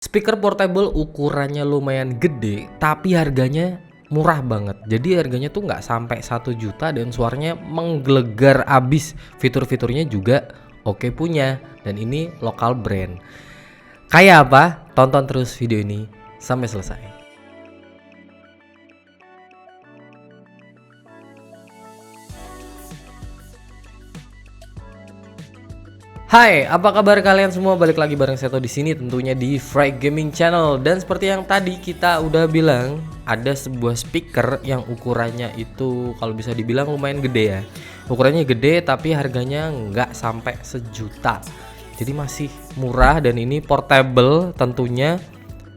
Speaker portable ukurannya lumayan gede, tapi harganya murah banget. Jadi harganya tuh nggak sampai 1 juta dan suaranya menggelegar abis. Fitur-fiturnya juga oke punya, dan ini lokal brand. Kayak apa? Tonton terus video ini sampai selesai. Hai, apa kabar kalian semua? Balik lagi bareng Seto di sini, tentunya di Frag Gaming Channel. Dan seperti yang tadi kita udah bilang, ada sebuah speaker yang ukurannya itu kalau bisa dibilang lumayan gede ya. Ukurannya gede tapi harganya nggak sampai 1 juta. Jadi masih murah dan ini portable tentunya.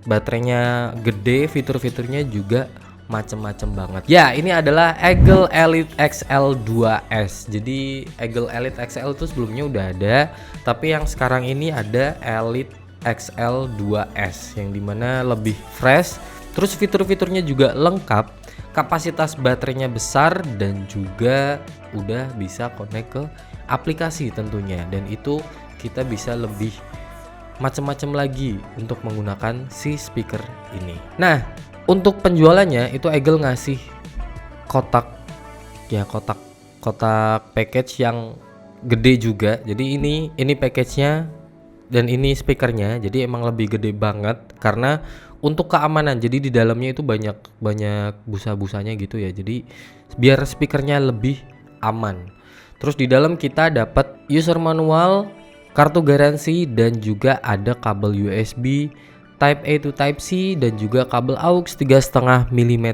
Baterainya gede, fitur-fiturnya juga macem-macem banget. Ya, ini adalah Eagle Elite XL2S. Jadi Eagle Elite XL itu sebelumnya udah ada, tapi yang sekarang ini ada Elite XL2S yang dimana lebih fresh. Terus fitur-fiturnya juga lengkap, kapasitas baterainya besar dan juga udah bisa connect ke aplikasi tentunya. Dan itu kita bisa lebih macam-macam lagi untuk menggunakan si speaker ini. Nah, untuk penjualannya itu Eagle ngasih kotak package yang gede juga. Jadi ini package-nya dan ini speakernya. Jadi emang lebih gede banget karena untuk keamanan. Jadi di dalamnya itu banyak busa-busanya gitu ya. Jadi biar speakernya lebih aman. Terus di dalam kita dapat user manual, kartu garansi, dan juga ada kabel USB Type A to Type C dan juga kabel AUX 3,5 mm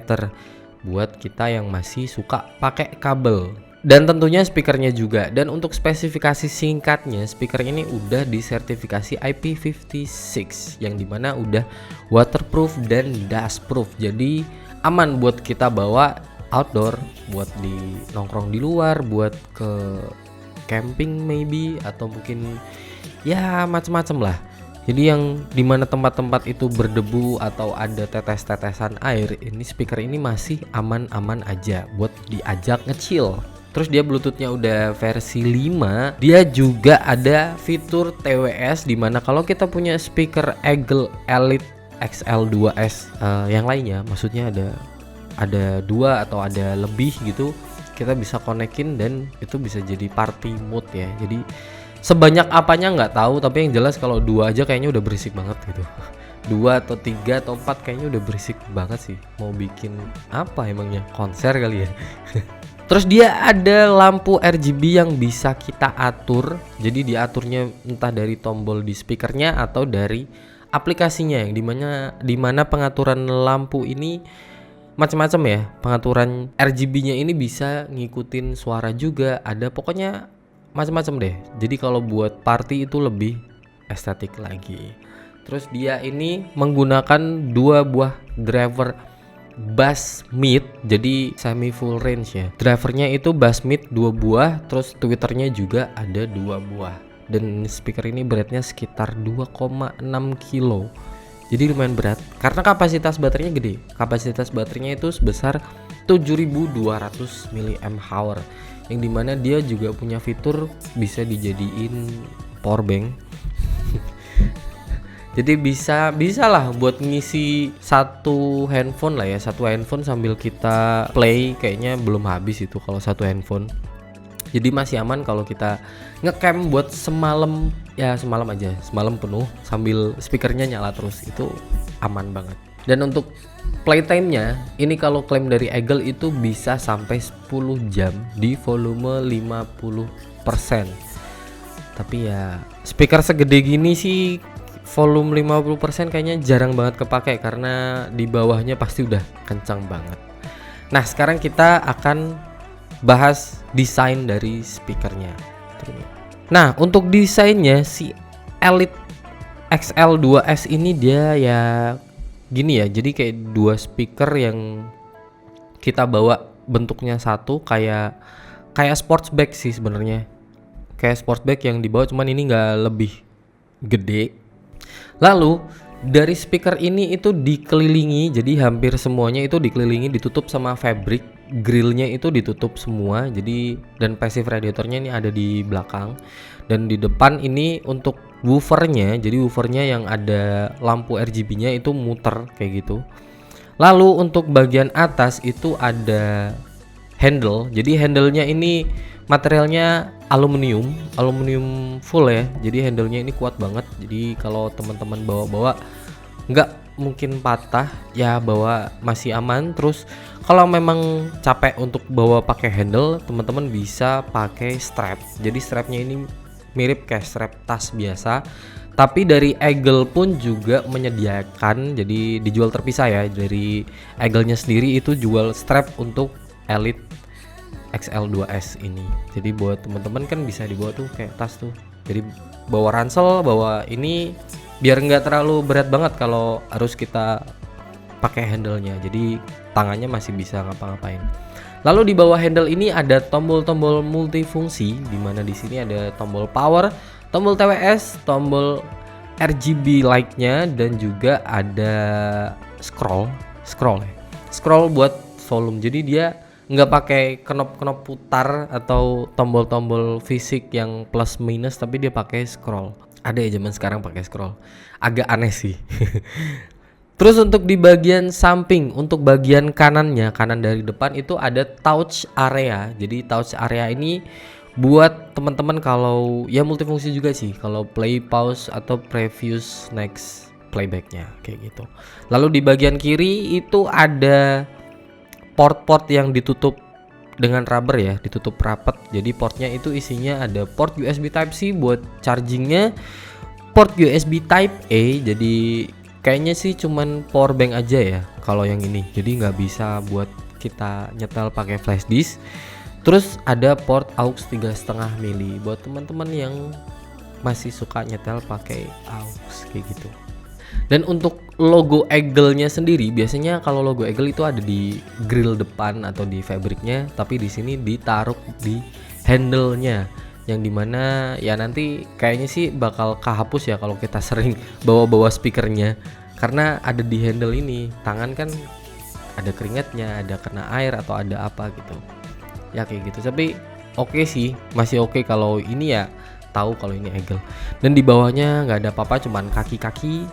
buat kita yang masih suka pakai kabel. Dan tentunya speakernya juga. Dan untuk spesifikasi singkatnya, speaker ini udah disertifikasi IP56 yang dimana udah waterproof dan dustproof. Jadi aman buat kita bawa outdoor, buat di nongkrong di luar, buat ke camping maybe, atau mungkin ya macem-macem lah. Jadi yang dimana tempat-tempat itu berdebu atau ada tetes-tetesan air, ini speaker ini masih aman-aman aja buat diajak nge-chill. Terus dia Bluetoothnya udah versi 5. Dia juga ada fitur TWS, dimana kalau kita punya speaker Eagle Elite XL2S yang lainnya, maksudnya ada 2 atau ada lebih gitu, kita bisa konekin dan itu bisa jadi party mode ya. Jadi sebanyak apanya nggak tahu, tapi yang jelas kalau 2 aja kayaknya udah berisik banget gitu. 2 atau 3 atau 4 kayaknya udah berisik banget sih. Mau bikin apa emangnya? Konser kali ya. Terus dia ada lampu RGB yang bisa kita atur. Jadi diaturnya entah dari tombol di speakernya atau dari aplikasinya, yang dimana pengaturan lampu ini macam-macam ya. Pengaturan RGB-nya ini bisa ngikutin suara juga. Ada pokoknya macam-macam deh. Jadi kalau buat party itu lebih estetik lagi. Terus dia ini menggunakan 2 buah driver bass mid, jadi semi full range ya. Drivernya itu bass mid 2 buah, terus tweeternya juga ada 2 buah. Dan speaker ini beratnya sekitar 2,6 kilo. Jadi lumayan berat karena kapasitas baterainya gede. Kapasitas baterainya itu sebesar 7200 mAh. Yang dimana dia juga punya fitur bisa dijadiin power bank. Jadi bisa lah buat ngisi satu handphone lah ya, satu handphone sambil kita play. Kayaknya belum habis itu kalau satu handphone. Jadi masih aman kalau kita ngecamp buat semalam aja, semalam penuh sambil speakernya nyala terus, itu aman banget. Dan untuk playtime-nya, ini kalau klaim dari Eagle itu bisa sampai 10 jam di volume 50%. Tapi ya speaker segede gini sih volume 50% kayaknya jarang banget kepake karena di bawahnya pasti udah kencang banget. Nah, sekarang kita akan bahas desain dari speakernya. Nah, untuk desainnya si Elite XL2S ini dia ya gini ya, jadi kayak 2 speaker yang kita bawa bentuknya satu, kayak sports bag sih sebenarnya. Kayak sports bag yang dibawa, cuman ini nggak lebih gede. Lalu dari speaker ini itu dikelilingi, jadi hampir semuanya itu dikelilingi, ditutup sama fabric. Grillnya itu ditutup semua, jadi dan passive radiatornya ini ada di belakang. Dan di depan ini untuk woofernya. Jadi woofernya yang ada lampu RGB-nya itu muter kayak gitu. Lalu untuk bagian atas itu ada handle. Jadi handle-nya ini materialnya aluminium full ya. Jadi handle-nya ini kuat banget. Jadi kalau teman-teman bawa-bawa nggak mungkin patah ya, bawa masih aman. Terus kalau memang capek untuk bawa pakai handle, teman-teman bisa pakai strap. Jadi strapnya ini mirip kayak strap tas biasa, tapi dari Eagle pun juga menyediakan, jadi dijual terpisah ya. Dari Eagle-nya sendiri itu jual strap untuk Elite XL2S ini. Jadi buat teman-teman kan bisa dibawa tuh kayak tas tuh. Jadi bawa ransel, bawa ini biar nggak terlalu berat banget kalau harus kita pakai handle-nya. Jadi tangannya masih bisa ngapa-ngapain. Lalu di bawah handle ini ada tombol-tombol multifungsi, di mana di sini ada tombol power, tombol TWS, tombol RGB light-nya, dan juga ada scroll buat volume. Jadi dia nggak pakai knop-knop putar atau tombol-tombol fisik yang plus minus, tapi dia pakai scroll. Ada ya zaman sekarang pakai scroll, agak aneh sih. Terus untuk di bagian samping, untuk bagian kanannya, kanan dari depan itu ada touch area. Jadi touch area ini buat teman-teman kalau ya multifungsi juga sih, kalau play, pause atau previous, next, playbacknya kayak gitu. Lalu di bagian kiri itu ada port-port yang ditutup dengan rubber ya, ditutup rapat. Jadi portnya itu isinya ada port USB Type C buat chargingnya, port USB Type A. Jadi kayaknya sih cuman power bank aja ya kalau yang ini. Jadi nggak bisa buat kita nyetel pakai flash disk. Terus ada port aux 3,5 mili buat teman-teman yang masih suka nyetel pakai aux kayak gitu. Dan untuk logo Eagle-nya sendiri, biasanya kalau logo Eagle itu ada di grill depan atau di fabriknya, tapi di sini ditaruh di handle-nya, yang dimana ya nanti kayaknya sih bakal kehapus ya kalau kita sering bawa-bawa speakernya, karena ada di handle ini. Tangan kan ada keringatnya, ada kena air atau ada apa gitu ya kayak gitu. Tapi oke sih, masih oke kalau ini ya, tahu kalau ini Eagle. Dan di bawahnya nggak ada apa-apa, cuman kaki-kaki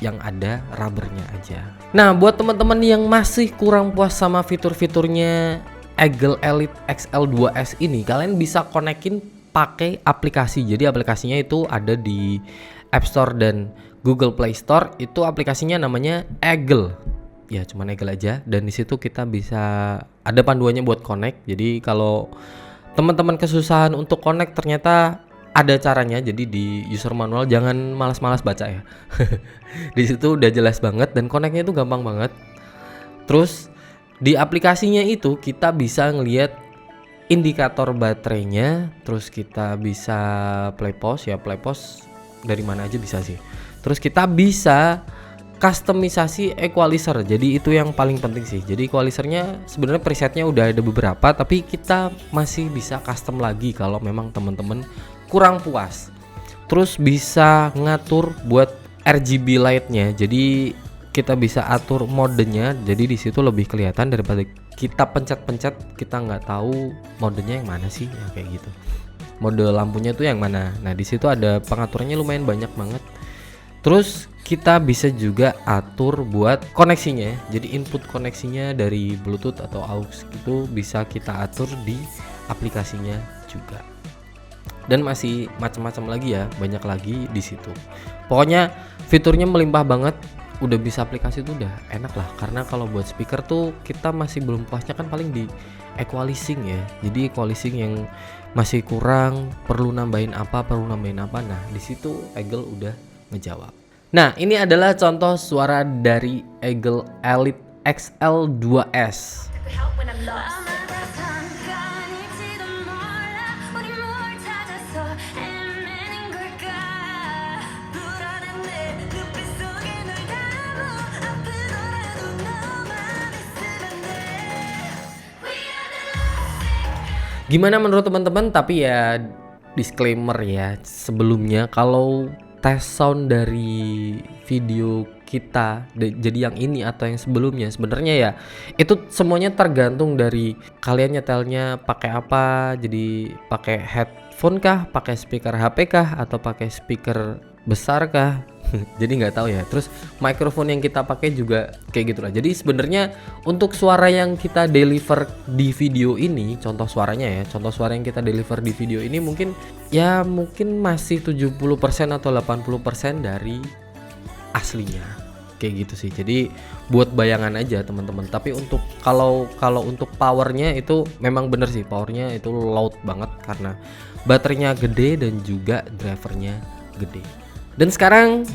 yang ada rubbernya aja. Nah, buat teman-teman yang masih kurang puas sama fitur-fiturnya Eagle Elite XL2S ini, kalian bisa konekin pakai aplikasi. Jadi aplikasinya itu ada di App Store dan Google Play Store. Itu aplikasinya namanya Eagle. Ya, cuman Eagle aja. Dan di situ kita bisa ada panduannya buat connect. Jadi kalau teman-teman kesusahan untuk connect, ternyata ada caranya. Jadi di user manual, jangan malas-malas baca ya. Di situ udah jelas banget dan connectnya itu gampang banget. Terus di aplikasinya itu kita bisa ngelihat indikator baterainya, terus kita bisa play pause ya, play pause dari mana aja bisa sih. Terus kita bisa customisasi equalizer. Jadi itu yang paling penting sih. Jadi equalizernya sebenarnya presetnya udah ada beberapa, tapi kita masih bisa custom lagi kalau memang teman-teman kurang puas. Terus bisa ngatur buat RGB light-nya. Jadi kita bisa atur modenya. Jadi di situ lebih kelihatan daripada kita pencet-pencet kita nggak tahu modenya yang mana sih ya kayak gitu. Mode lampunya tuh yang mana. Nah, di situ ada pengaturannya lumayan banyak banget. Terus kita bisa juga atur buat koneksinya. Jadi input koneksinya dari Bluetooth atau aux itu bisa kita atur di aplikasinya juga. Dan masih macam-macam lagi ya, banyak lagi di situ. Pokoknya fiturnya melimpah banget. Udah bisa aplikasi tuh udah enak lah. Karena kalau buat speaker tuh kita masih belum puasnya kan paling di equalizing ya. Jadi equalizing yang masih kurang, perlu nambahin apa. Nah, di situ Eagle udah ngejawab. Nah, ini adalah contoh suara dari Eagle Elite XL2S. Gimana menurut teman-teman? Tapi ya disclaimer ya sebelumnya, kalau tes sound dari video kita jadi yang ini atau yang sebelumnya, sebenarnya ya itu semuanya tergantung dari kalian nyetelnya pakai apa. Jadi pakai smartphone kah, pakai speaker HP kah, atau pakai speaker besar kah? Jadi nggak tahu ya. Terus mikrofon yang kita pakai juga kayak gitulah. Jadi sebenarnya untuk suara yang kita deliver di video ini, contoh suaranya ya, contoh suara yang kita deliver di video ini mungkin masih 70% atau 80% dari aslinya. Kayak gitu sih. Jadi buat bayangan aja teman-teman. Tapi untuk kalau untuk powernya itu memang bener sih, powernya itu loud banget karena baterainya gede dan juga drivernya gede. Dan sekarang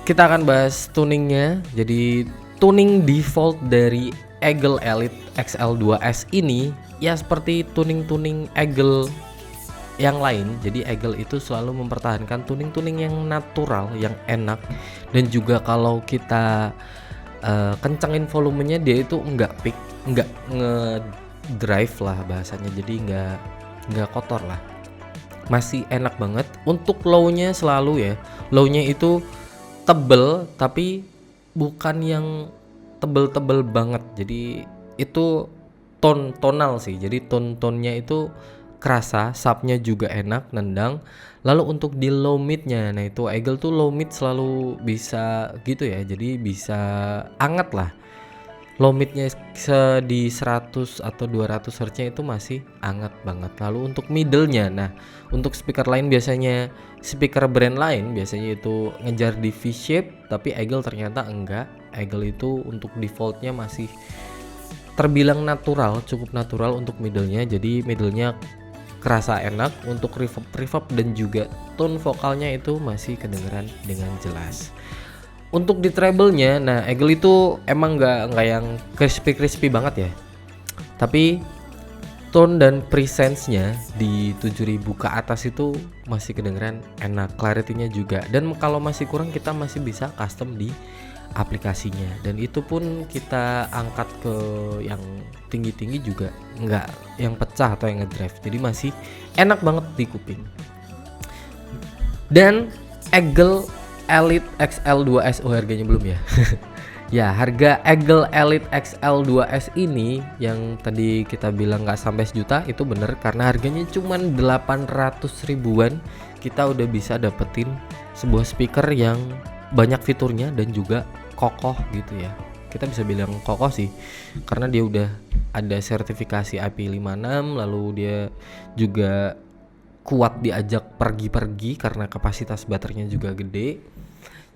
kita akan bahas tuningnya. Jadi tuning default dari Eagle Elite XL2S ini ya seperti tuning Eagle yang lain. Jadi Eagle itu selalu mempertahankan tuning yang natural, yang enak. Dan juga kalau kita kencangin volumenya, dia itu enggak peak, enggak ngedrive lah bahasanya. Jadi enggak kotor lah. Masih enak banget. Untuk low-nya selalu ya, low-nya itu tebel tapi bukan yang tebel banget. Jadi itu tonal sih. Jadi tonnya itu kerasa, subnya juga enak, nendang. Lalu untuk di low midnya, nah itu Eagle tuh low mid selalu bisa gitu ya. Jadi bisa anget lah. Low midnya di 100 atau 200 Hz itu masih anget banget. Lalu untuk middle-nya, nah untuk speaker lain biasanya, speaker brand lain biasanya itu ngejar di V-shape, tapi Eagle ternyata enggak. Eagle itu untuk defaultnya masih terbilang natural, cukup natural untuk middle-nya. Jadi middle-nya kerasa enak. Untuk reverb dan juga tone vokalnya itu masih kedengeran dengan jelas. Untuk di treble-nya, nah Eagle itu emang nggak yang crispy banget ya. Tapi tone dan presence-nya di 7000 ke atas itu masih kedengeran enak, clarity-nya juga. Dan kalau masih kurang kita masih bisa custom di aplikasinya. Dan itu pun kita angkat ke yang tinggi juga nggak yang pecah atau yang ngedrive. Jadi masih enak banget di kuping. Dan Eagle Elite XL2S, harganya belum ya. Ya, harga Eagle Elite XL2S ini yang tadi kita bilang nggak sampai sejuta itu bener, karena harganya cuman 800 ribuan kita udah bisa dapetin sebuah speaker yang banyak fiturnya dan juga kokoh gitu ya. Kita bisa bilang kokoh sih karena dia udah ada sertifikasi IP56, lalu dia juga kuat diajak pergi-pergi karena kapasitas baterainya juga gede.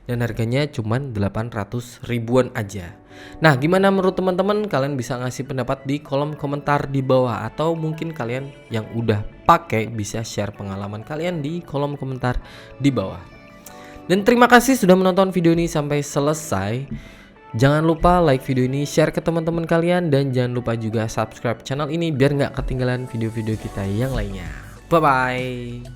Dan harganya cuman 800 ribuan aja. Nah, gimana menurut teman-teman? Kalian bisa ngasih pendapat di kolom komentar di bawah, atau mungkin kalian yang udah pakai bisa share pengalaman kalian di kolom komentar di bawah. Dan terima kasih sudah menonton video ini sampai selesai. Jangan lupa like video ini, share ke teman-teman kalian, dan jangan lupa juga subscribe channel ini biar nggak ketinggalan video-video kita yang lainnya. Bye bye.